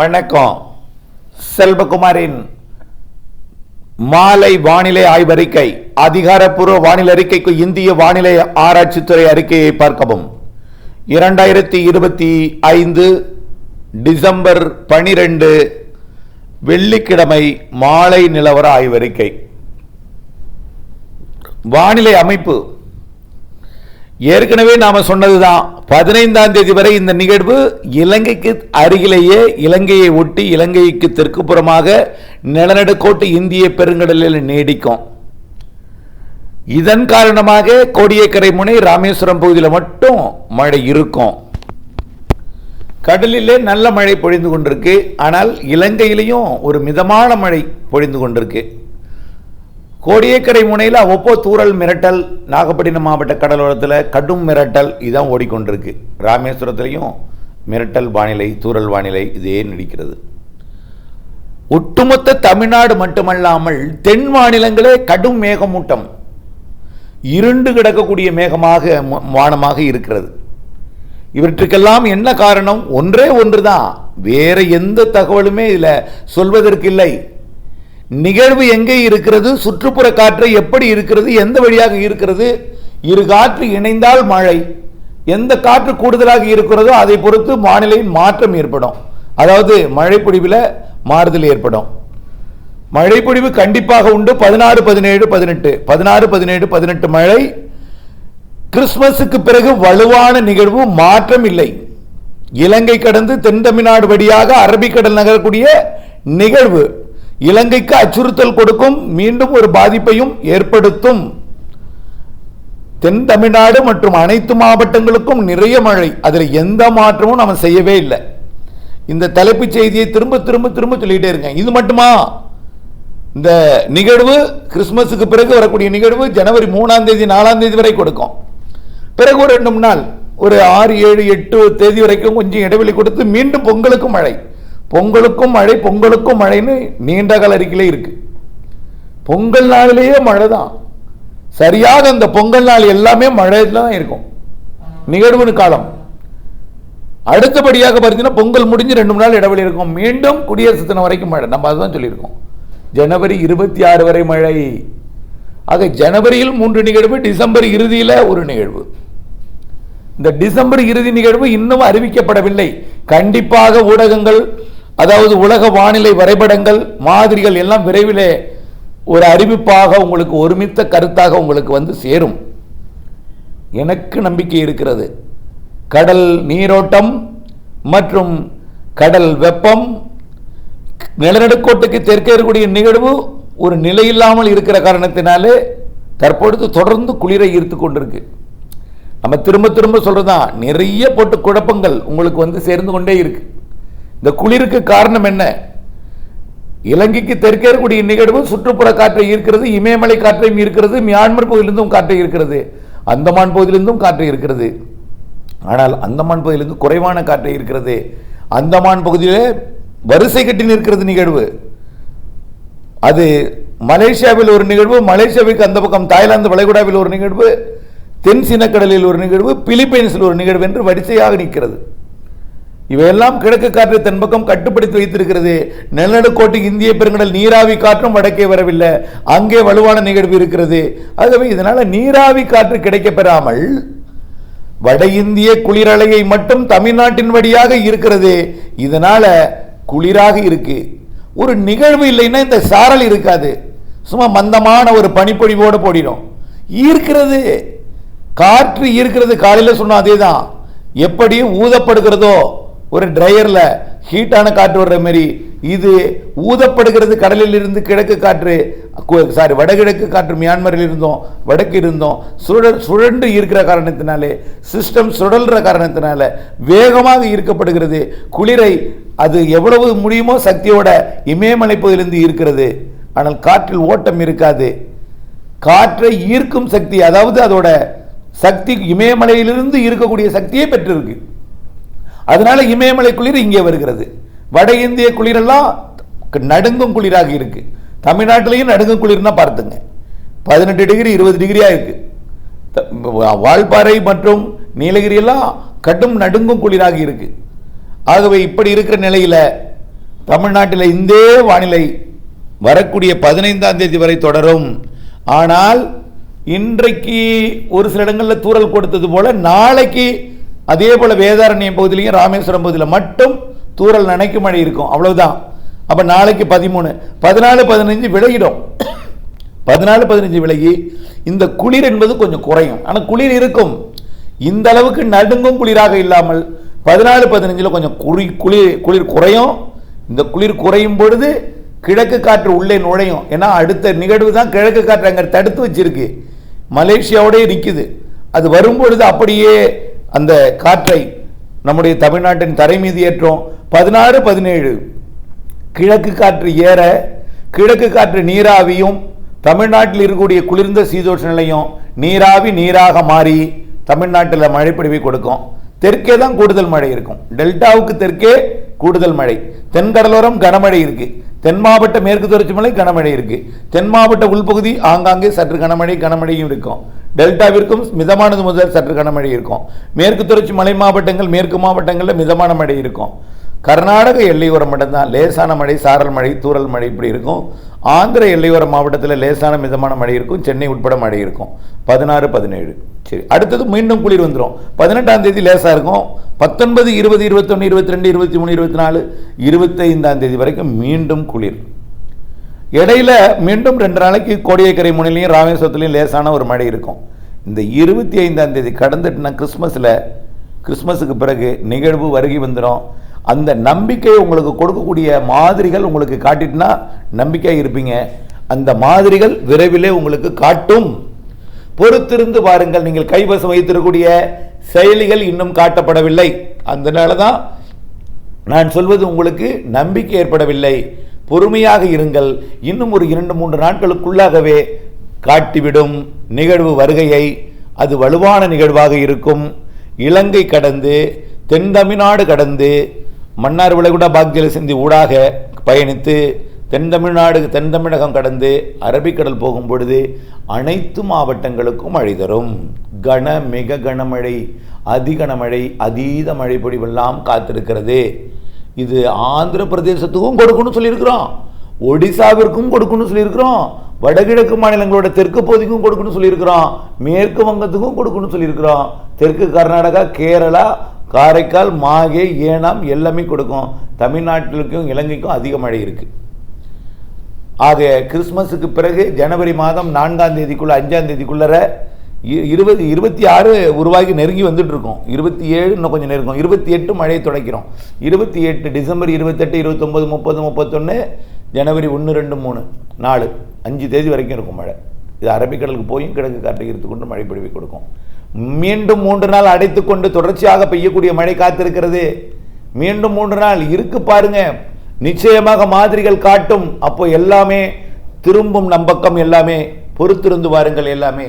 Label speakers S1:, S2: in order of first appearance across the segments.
S1: வணக்கம். செல்வகுமாரின் மாலை வானிலை ஆய்வறிக்கை. அதிகாரப்பூர்வ வானிலை அறிக்கைக்கு இந்திய வானிலை ஆராய்ச்சித்துறை அறிக்கையை பார்க்கவும். 2025 டிசம்பர் 12 வெள்ளிக்கிழமை மாலை நிலவர ஆய்வறிக்கை. வானிலை அமைப்பு ஏற்கனவே நாம சொன்னதுதான். 15ஆம் தேதி வரை இந்த நிகழ்வு இலங்கைக்கு அருகிலேயே, இலங்கையை ஒட்டி இலங்கைக்கு தெற்கு புறமாக நிலநடுக்கோட்டு இந்திய பெருங்கடலில் நீடிக்கும். இதன் காரணமாக கோடியக்கரை முனை ராமேஸ்வரம் பகுதியில் மட்டும் மழை இருக்கும். கடலிலே நல்ல மழை பொழிந்து கொண்டிருக்கு. ஆனால் இலங்கையிலையும் ஒரு மிதமான மழை பொழிந்து கொண்டிருக்கு. கோடியக்கரை முனையில் அவ்வப்போ தூறல் மிரட்டல், நாகப்பட்டினம் மாவட்ட கடலோரத்தில் கடும் மிரட்டல் இதான் ஓடிக்கொண்டிருக்கு. ராமேஸ்வரத்திலையும் மிரட்டல் வானிலை, தூறல் வானிலை இதே நீடிக்கிறது. ஒட்டுமொத்த தமிழ்நாடு மட்டுமல்லாமல் தென் மாநிலங்களே கடும் மேகமூட்டம், இருண்டு கிடக்கக்கூடிய மேகமாக வானமாக இருக்கிறது. இவற்றுக்கெல்லாம் என்ன காரணம்? ஒன்றே ஒன்றுதான், வேற எந்த தகவலுமே இதில் சொல்வதற்கு இல்லை. நிகழ்வு எங்கே இருக்கிறது, சுற்றுப்புற காற்று எப்படி இருக்கிறது, எந்த வழியாக இருக்கிறது, இரு காற்று இணைந்தால் மழை, எந்த காற்று கூடுதலாக இருக்கிறதோ அதை பொறுத்து வானிலையின் மாற்றம் ஏற்படும். அதாவது மழை பொழிவில் மாறுதல் ஏற்படும். மழை பொழிவு கண்டிப்பாக உண்டு. 16, 17, 18 16, 17, 18 மழை. கிறிஸ்துமஸுக்கு பிறகு வலுவான நிகழ்வு, மாற்றம் இல்லை. இலங்கை கடந்து தென் தமிழ்நாடு வழியாக அரபிக்கடல் நகரக்கூடிய நிகழ்வு இலங்கைக்கு அச்சுறுத்தல் கொடுக்கும், மீண்டும் ஒரு பாதிப்பையும் ஏற்படுத்தும். தென் தமிழ்நாடு மற்றும் அனைத்து மாவட்டங்களுக்கும் நிறைய மழை, அதில் எந்த மாற்றமும் நம்ம செய்யவே இல்லை. இந்த தலைப்புச் செய்தியை திரும்ப திரும்ப திரும்ப சொல்லிட்டே இருக்கேன். இது மட்டுமா? இந்த நிகழ்வு கிறிஸ்துமஸுக்கு பிறகு வரக்கூடிய நிகழ்வு ஜனவரி 3ஆம் தேதி 4ஆம் தேதி வரை கொடுக்கும். பிறகு ஒரு 2 நாள், ஒரு 6, 7, 8 தேதி வரைக்கும் கொஞ்சம் இடைவெளி கொடுத்து மீண்டும் பொங்கலுக்கும் மழை, பொங்கலுக்கும் மழை, பொங்கலுக்கும் மழைன்னு நீண்ட கால அறிக்கையிலே இருக்கு. பொங்கல் நாளிலேயே மழை தான். சரியாக அந்த பொங்கல் நாள் எல்லாமே மழையில தான் இருக்கும் நிகழ்வு காலம். அடுத்தபடியாக பார்த்தீங்கன்னா பொங்கல் முடிஞ்சு 2 நாள் இடைவெளி இருக்கும், மீண்டும் குடியரசு தினம் வரைக்கும் மழை. நம்ம அதுதான் சொல்லியிருக்கோம். ஜனவரி 26 வரை மழை. ஆக ஜனவரியில் 3 நிகழ்வு, டிசம்பர் இறுதியில் ஒரு நிகழ்வு. இந்த டிசம்பர் இறுதி நிகழ்வு இன்னும் அறிவிக்கப்படவில்லை. கண்டிப்பாக ஊடகங்கள், அதாவது உலக வானிலை வரைபடங்கள், மாதிரிகள் எல்லாம் விரைவிலே ஒரு அறிவிப்பாக உங்களுக்கு, ஒருமித்த கருத்தாக உங்களுக்கு வந்து சேரும். எனக்கு நம்பிக்கை இருக்கிறது. கடல் நீரோட்டம் மற்றும் கடல் வெப்பம், நிலநடுக்கோட்டுக்கு தெற்கே இருக்கக்கூடிய நிகழ்வு ஒரு நிலையில்லாமல் இருக்கிற காரணத்தினாலே தற்பொழுது தொடர்ந்து குளிரை ஈர்த்து கொண்டிருக்கு. நம்ம திரும்ப திரும்ப சொல்றதுதான், நிறைய போட்டு குழப்பங்கள் உங்களுக்கு வந்து சேர்ந்து கொண்டே இருக்கு. இந்த குளிருக்கு காரணம் என்ன? இலங்கைக்கு தெற்கே இருக்கக்கூடிய நிகழ்வு சுற்றுப்புற காற்றை ஈர்க்கிறது, இமயமலை காற்றையும் ஈர்க்கிறது, மியான்மர் பகுதியிலிருந்தும் காற்றை ஈர்க்கிறது, அந்தமான் பகுதியிலிருந்தும் காற்றை ஈர்க்கிறது. ஆனால் அந்தமான் பகுதியிலிருந்து குறைவான காற்றை ஈர்க்கிறது. அந்தமான் பகுதியிலே வரிசை கட்டி நிற்கிறது நிகழ்வு. அது மலேசியாவில் ஒரு நிகழ்வு, மலேசியாவுக்கு அந்த பக்கம் தாய்லாந்து வளைகுடாவில் ஒரு நிகழ்வு, தென் சீனக்கடலில் ஒரு நிகழ்வு, பிலிப்பைன்ஸில் ஒரு நிகழ்வு என்று வரிசையாக நிற்கிறது. இவையெல்லாம் கிழக்கு காற்றை தென் பக்கம் கட்டுப்படுத்தி வைத்திருக்கிறது. நிலநடுக்கோட்டு இந்திய பெருங்கடல் நீராவி காற்றும் வடக்கே வரவில்லை, அங்கே வலுவான நிகழ்வு இருக்கிறது. ஆகவே இதனால நீராவி காற்று கிடைக்க பெறாமல் வட இந்திய குளிரலையை மட்டும் தமிழ்நாட்டின் வழியாக இருக்கிறது. இதனால குளிராக இருக்கு. ஒரு நிகழ்வு இல்லைன்னா இந்த சாரல் இருக்காது, சும்மா மந்தமான ஒரு பனிப்பொழிவோடு போடிடும். ஈர்க்கிறது, காற்று ஈர்க்கிறது. காலையில் சொன்ன அதே தான். எப்படி ஊதப்படுகிறதோ ஒரு டிரையர்ல ஹீட்டான காற்று வர்ற மாதிரி இது ஊதப்படுகிறது. கடலில் இருந்து கிழக்கு காற்று, வடகிழக்கு காற்று மியான்மரில் இருந்தோம், வடக்கு இருந்தோம், சுழன்று ஈர்க்கிற காரணத்தினாலே, சிஸ்டம் சுழல்ற காரணத்தினால வேகமாக ஈர்க்கப்படுகிறது. குளிரை அது எவ்வளவு முடியுமோ சக்தியோட இமயமலை பகுதியிலிருந்து ஈர்க்கிறது. ஆனால் காற்றில் ஓட்டம் இருக்காது. காற்றை ஈர்க்கும் சக்தி, அதாவது அதோட சக்தி இமயமலையிலிருந்து இருக்கக்கூடிய சக்தியை பெற்றிருக்கு. அதனால இமயமலை குளிர் இங்கே வருகிறது. வட இந்திய குளிரெல்லாம் நடுங்கும் குளிராக இருக்கு. தமிழ்நாட்டிலையும் நடுங்கும் குளிர்னா பார்த்துங்க, 18 டிகிரி 20 டிகிரியா இருக்கு. வால்பாறை மற்றும் நீலகிரி எல்லாம் கடும் நடுங்கும் குளிராக இருக்கு. ஆகவே இப்படி இருக்கிற நிலையில் தமிழ்நாட்டில் இந்த வானிலை வரக்கூடிய 15ஆம் தேதி வரை தொடரும். ஆனால் இன்றைக்கு ஒரு சில இடங்களில் தூறல் கொடுத்தது போல நாளைக்கு அதே போல வேதாரண்யம் பகுதியிலையும் ராமேஸ்வரம் பகுதியில் மட்டும் தூறல் நனைக்கும் மழை இருக்கும். அவ்வளவுதான். அப்ப நாளைக்கு 13, 14, 15 விலகிடும். 14, 15 விலகி இந்த குளிர் என்பது கொஞ்சம் குறையும். ஆனால் குளிர் இருக்கும். இந்த அளவுக்கு நடுங்கும் குளிராக இல்லாமல் 14, 15 கொஞ்சம் குளிர் குறையும். இந்த குளிர் குறையும் பொழுது கிழக்கு காற்று உள்ளே நுழையும். ஏன்னா அடுத்த நிகழ்வு தான் கிழக்கு காற்று அங்கே தடுத்து வச்சிருக்கு, மலேசியாவோடய நிற்குது. அது வரும்பொழுது அப்படியே அந்த காற்றை நம்முடைய தமிழ்நாட்டின் தரை மீது ஏற்றும். 16, 17 கிழக்கு காற்று ஏற, கிழக்கு காற்று நீராவியும் தமிழ்நாட்டில் இருக்கக்கூடிய குளிர்ந்த சீதோஷ நிலையும் நீராவி நீராக மாறி தமிழ்நாட்டில் மழைப்பொழிவை கொடுக்கும். தெற்கே தான் கூடுதல் மழை இருக்கும். டெல்டாவுக்கு தெற்கே கூடுதல் மழை. தென்கடலோரம் கனமழை இருக்கு. தென் மாவட்ட மேற்கு தொடர்ச்சி மலை கனமழை இருக்கு. தென் மாவட்ட உள்பகுதி ஆங்காங்கே சற்று கனமழையும் இருக்கும். டெல்டாவிற்கும் மிதமானது முதல் சற்று கனமழை இருக்கும். மேற்கு தொடர்ச்சி மலை மாவட்டங்கள், மேற்கு மாவட்டங்களில் மிதமான மழை இருக்கும். கர்நாடக எல்லையோரம் மட்டும்தான் லேசான மழை, சாரல் மழை, தூறல் மழை இப்படி இருக்கும். ஆந்திர எல்லையோர மாவட்டத்தில் லேசான மிதமான மழை இருக்கும். சென்னை உட்பட மழை இருக்கும். 16, 17. சரி, அடுத்தது மீண்டும் குளிர் வந்துடும். 18ஆம் தேதி லேசா இருக்கும். 19, 20, 21, 22, 23, 24, 25ஆம் தேதி வரைக்கும் மீண்டும் குளிர். இடையில மீண்டும் 2 நாளைக்கு கோடியக்கரை முனையிலையும் ராமேஸ்வரத்திலையும் லேசான ஒரு மழை இருக்கும். இந்த 25ஆம் தேதி கடந்துட்டுனா கிறிஸ்மஸுக்கு பிறகு நிகழ்வு வருகை வந்துடும். அந்த நம்பிக்கையை உங்களுக்கு கொடுக்கக்கூடிய மாதிரிகள் உங்களுக்கு காட்டிட்டுனா நம்பிக்கையாக இருப்பீங்க. அந்த மாதிரிகள் விரைவிலே உங்களுக்கு காட்டும். பொறுத்திருந்து பாருங்கள். நீங்கள் கைவசம் வைத்திருக்கக்கூடிய செயலிகள் இன்னும் காட்டப்படவில்லை. அதனால தான் நான் சொல்வது உங்களுக்கு நம்பிக்கை ஏற்படவில்லை. பொறுமையாக இருங்கள். இன்னும் ஒரு 2-3 நாட்களுக்குள்ளாகவே காட்டிவிடும் நிகழ்வு வருகையை. அது வலுவான நிகழ்வாக இருக்கும். இலங்கை கடந்து, தென் தமிழ்நாடு கடந்து, மன்னார் விளைகுடா பாக்ஜல சிந்தி ஊடாக பயணித்து தென் தமிழகம் கடந்து அரபிக்கடல் போகும் பொழுது அனைத்து மாவட்டங்களுக்கும் மழை தரும். மிக கனமழை, அதிகனமழை, அதீத மழை பொழிவெல்லாம் காத்திருக்கிறது. இது ஆந்திர பிரதேசத்துக்கும் கொடுக்கணும்னு சொல்லியிருக்கிறோம், ஒடிசாவிற்கும் கொடுக்கணும்னு சொல்லியிருக்கிறோம், வடகிழக்கு மாநிலங்களோட தெற்கு பகுதிக்கும் கொடுக்கணும்னு சொல்லியிருக்கிறோம், மேற்கு வங்கத்துக்கும் கொடுக்கணும்னு சொல்லியிருக்கிறோம், தெற்கு கர்நாடகா, கேரளா, காரைக்கால், மாகே, ஏனாம் எல்லாமே கொடுக்கும். தமிழ்நாட்டிற்கும் இலங்கைக்கும் அதிக மழை இருக்கு. ஆக கிறிஸ்மஸுக்கு பிறகு ஜனவரி மாதம் 4ஆம் தேதிக்குள்ள 5ஆம் தேதிக்குள்ளர 26 உருவாகி நெருங்கி வந்துட்டு இருக்கோம். 27 இன்னும் கொஞ்சம் நெருங்கும். 28 மழையை தொடக்கிறோம். 28 டிசம்பர் 28, 29, 30, 31, ஜனவரி 1, 2, 3, 4, 5 தேதி வரைக்கும் இருக்கும் மழை. இது அரபிக்கடலுக்கு போயும் கிழக்கு காற்றை எடுத்துக்கொண்டு மழை பொழிவை கொடுக்கும். மீண்டும் 3 நாள் அடைத்துக்கொண்டு தொடர்ச்சியாக பெய்யக்கூடிய மழை காத்திருக்கிறது. மீண்டும் 3 நாள் இருக்கு பாருங்க. நிச்சயமாக மாதிரிகள் காட்டும். அப்போ எல்லாமே திரும்பும் நம்பக்கம். எல்லாமே பொறுத்திருந்து வாருங்கள். எல்லாமே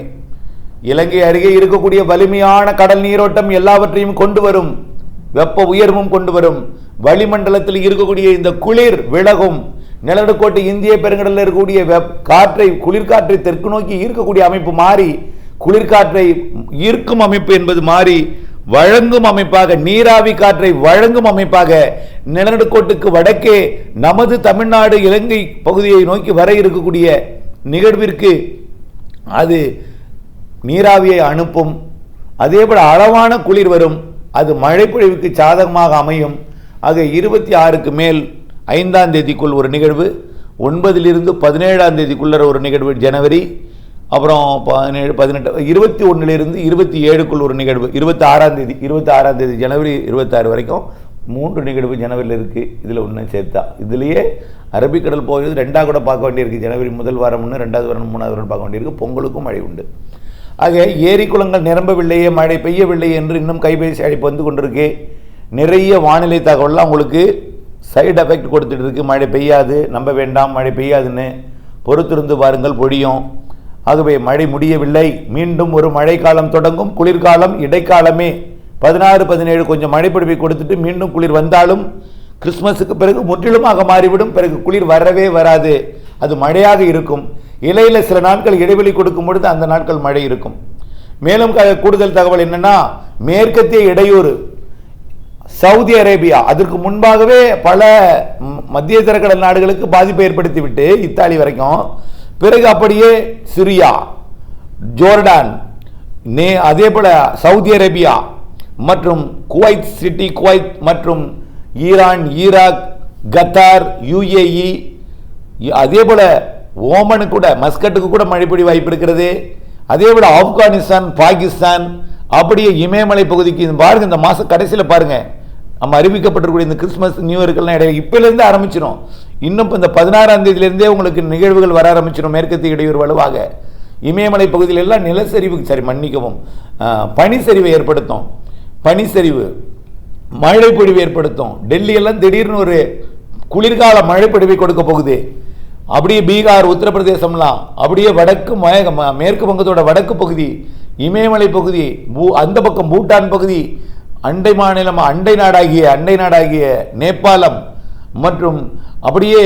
S1: இலங்கை அருகே இருக்கக்கூடிய வலிமையான கடல் நீரோட்டம் எல்லாவற்றையும் கொண்டு வரும். வெப்ப உயர்வும் கொண்டு வரும். வளிமண்டலத்தில் இருக்கக்கூடிய இந்த குளிர் விலகும். நிலநடுக்கோட்டை இந்திய பெருங்கடலில் இருக்கக்கூடிய காற்றை, குளிர்காற்றை தெற்கு நோக்கி ஈர்க்கக்கூடிய அமைப்பு மாறி குளிர்காற்றை ஈர்க்கும் அமைப்பு என்பது மாறி வழங்கும் அமைப்பாக, நீராவி காற்றை வழங்கும் அமைப்பாக நிலநடுக்கோட்டுக்கு வடக்கே நமது தமிழ்நாடு இலங்கை பகுதியை நோக்கி வர இருக்கக்கூடிய நிகழ்விற்கு அது நீராவியை அனுப்பும். அதேபோல அளவான குளிர் வரும். அது மழைப்பொழிவுக்கு சாதகமாக அமையும். ஆக 26க்கு மேல் 5ஆம் தேதிக்குள் ஒரு நிகழ்வு, 9லிருந்து 17ஆம் தேதிக்குள்ள ஒரு நிகழ்வு ஜனவரி, அப்புறம் 17, 18, 21லிருந்து 27க்குள் ஒரு நிகழ்வு 26ஆம் தேதி ஜனவரி 26 வரைக்கும் 3 நிகழ்வு ஜனவரியில் இருக்குது. இதில் ஒன்று சேர்த்தா இதுலேயே அரபிக்கடல் போகிறது 2ஆக கூட பார்க்க வேண்டியிருக்கு. ஜனவரி முதல் வாரம் 1, 2வது வாரம் 3வது வாரம் பார்க்க வேண்டியிருக்கு. பொங்கலுக்கும் மழை உண்டு. ஆக ஏரி குளங்கள் நிரம்பவில்லையே, மழை பெய்யவில்லை என்று இன்னும் கைபேசி அழைப்பு வந்து கொண்டிருக்கு. நிறைய வானிலை தகவல்லாம் உங்களுக்கு சைடு எஃபெக்ட் கொடுத்துட்டு இருக்கு. மழை பெய்யாது, நம்ப வேண்டாம், மழை பெய்யாதுன்னு பொறுத்திருந்து பாருங்கள், பொழியும். ஆகவே மழை முடியவில்லை. மீண்டும் ஒரு மழை காலம் தொடங்கும். குளிர்காலம் இடைக்காலமே 16, 17 கொஞ்சம் மழை பொழிவை கொடுத்துட்டு மீண்டும் குளிர் வந்தாலும் கிறிஸ்மஸுக்கு பிறகு முற்றிலுமாக மாறிவிடும். பிறகு குளிர் வரவே வராது. அது மழையாக இருக்கும். இலையில சில நாட்கள் இடைவெளி கொடுக்கும் பொழுது அந்த நாட்கள் மழை இருக்கும். மேலும் கூடுதல் தகவல் என்னன்னா, மேற்கத்திய இடையூறு சவுதி அரேபியா அதற்கு முன்பாகவே பல மத்திய தரைக்கடல் நாடுகளுக்கு பாதிப்பை ஏற்படுத்திவிட்டு இத்தாலி வரைக்கும், பிறகு அப்படியே சிரியா, ஜோர்டான், அதே போல சவுதி அரேபியா மற்றும் குவைத் சிட்டி, குவைத் மற்றும் ஈரான், ஈராக், கத்தார், UAE, அதே போல ஓமனு கூட, மஸ்கட்டுக்கு கூட மழைப்பொழி வாய்ப்பு இருக்கிறது. அதே போல ஆப்கானிஸ்தான், பாகிஸ்தான், அப்படியே இமயமலை பகுதிக்கு பாருங்க. இந்த மாசம் கடைசியில் பாருங்க, நம்ம அறிவிக்கப்பட்டிருக்கூடிய இந்த கிறிஸ்துமஸ் நியூ இயர்க்கெல்லாம் இடையே இப்பிலிருந்து ஆரம்பிச்சிடும். இன்னும் இந்த 16ஆம் தேதியிலிருந்தே உங்களுக்கு நிகழ்வுகள் வர ஆரம்பிச்சிடும். மேற்கத்திய இடையூறு வலுவாக இமயமலை பகுதியில் எல்லாம் நிலச்சரிவு, சரி மன்னிக்கவும், பனிச்சரிவை ஏற்படுத்தும். பனிச்சரிவு, மழை பொழிவு ஏற்படுத்தும். டெல்லி எல்லாம் திடீர்னு ஒரு குளிர்கால மழை பொழிவை கொடுக்க போகுது. அப்படியே பீகார், உத்தரப்பிரதேசம்லாம், அப்படியே வடக்கு மேற்கு வங்கத்தோட வடக்கு பகுதி, இமயமலை பகுதி, அந்த பக்கம் பூட்டான் பகுதி, அண்டை மாநிலம், அண்டை நாடாகிய நேபாளம் மற்றும் அப்படியே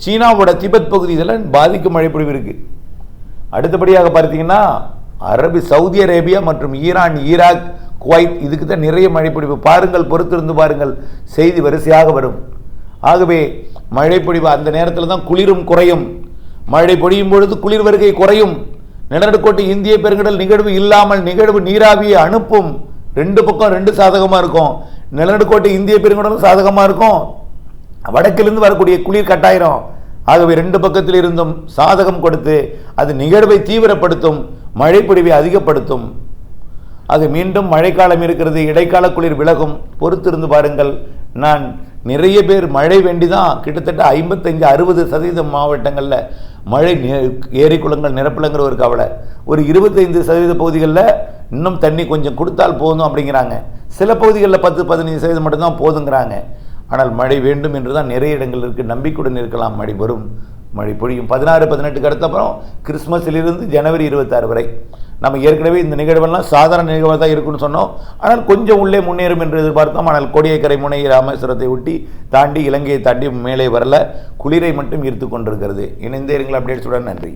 S1: சீனாவோட திபெத் பகுதி, இதெல்லாம் பாதிக்கும் மழை பொழிவு இருக்கு. அடுத்தபடியாக பார்த்தீங்கன்னா சவுதி அரேபியா மற்றும் ஈரான், ஈராக், குவைத், இதுக்கு தான் நிறைய மழை பொழிவு. பாருங்கள், பொறுத்திருந்து பாருங்கள், செய்தி வரிசையாக வரும். ஆகவே மழை பொழிவு அந்த நேரத்தில் தான் குளிரும் குறையும். மழை பொழியும் பொழுது குளிர் வருகை குறையும். நிலநடுக்கோட்டு இந்திய பெருங்கடல் நிகழ்வு இல்லாமல் நிகழ்வு நீராவியை அனுப்பும். ரெண்டு பக்கம் ரெண்டு சாதகமாக இருக்கும். நிலநடுக்கோட்டு இந்திய பெருங்கடலும் சாதகமாக இருக்கும், வடக்கிலிருந்து வரக்கூடிய குளிர் கட்டாயிரும். ஆகவே ரெண்டு பக்கத்தில் இருந்தும் சாதகம் கொடுத்து அது நிகழ்வை தீவிரப்படுத்தும், மழை பொழிவை அதிகப்படுத்தும். ஆக மீண்டும் மழைக்காலம் இருக்கிறது, இடைக்கால குளிர் விலகும். பொறுத்திருந்து பாருங்கள். நான் நிறைய பேர் மழை வேண்டி தான் கிட்டத்தட்ட 55-60% மாவட்டங்களில் மழை ஏரி குளங்கள் நிரப்பலங்கிற ஒரு கவலை. ஒரு 25% பகுதிகளில் இன்னும் தண்ணி கொஞ்சம் கொடுத்தால் போதும் அப்படிங்கிறாங்க. சில பகுதிகளில் 10-15% மட்டும்தான் போதுங்கிறாங்க. ஆனால் மழை வேண்டும் என்று தான் நிறைய இடங்கள் இருக்குது. நம்பிக்கையுடன் இருக்கலாம், மழை வரும், மழை பொழியும். 16-18க்கு அடுத்த அப்புறம் கிறிஸ்மஸிலிருந்து ஜனவரி 26 வரை நம்ம ஏற்கனவே இந்த நிகழ்வெல்லாம் சாதாரண நிகழ்வாக தான் இருக்குன்னு சொன்னோம். ஆனால் கொஞ்சம் உள்ளே முன்னேறும் என்று எதிர்பார்த்தோம். ஆனால் கோடியக்கரை முனை ராமேஸ்வரத்தை ஒட்டி தாண்டி இலங்கையை தாண்டி மேலே வரல, குளிரை மட்டும் ஈர்த்து கொண்டிருக்கிறது. இணைந்தே இருங்கள் அப்டேட்ஸுடன். நன்றி.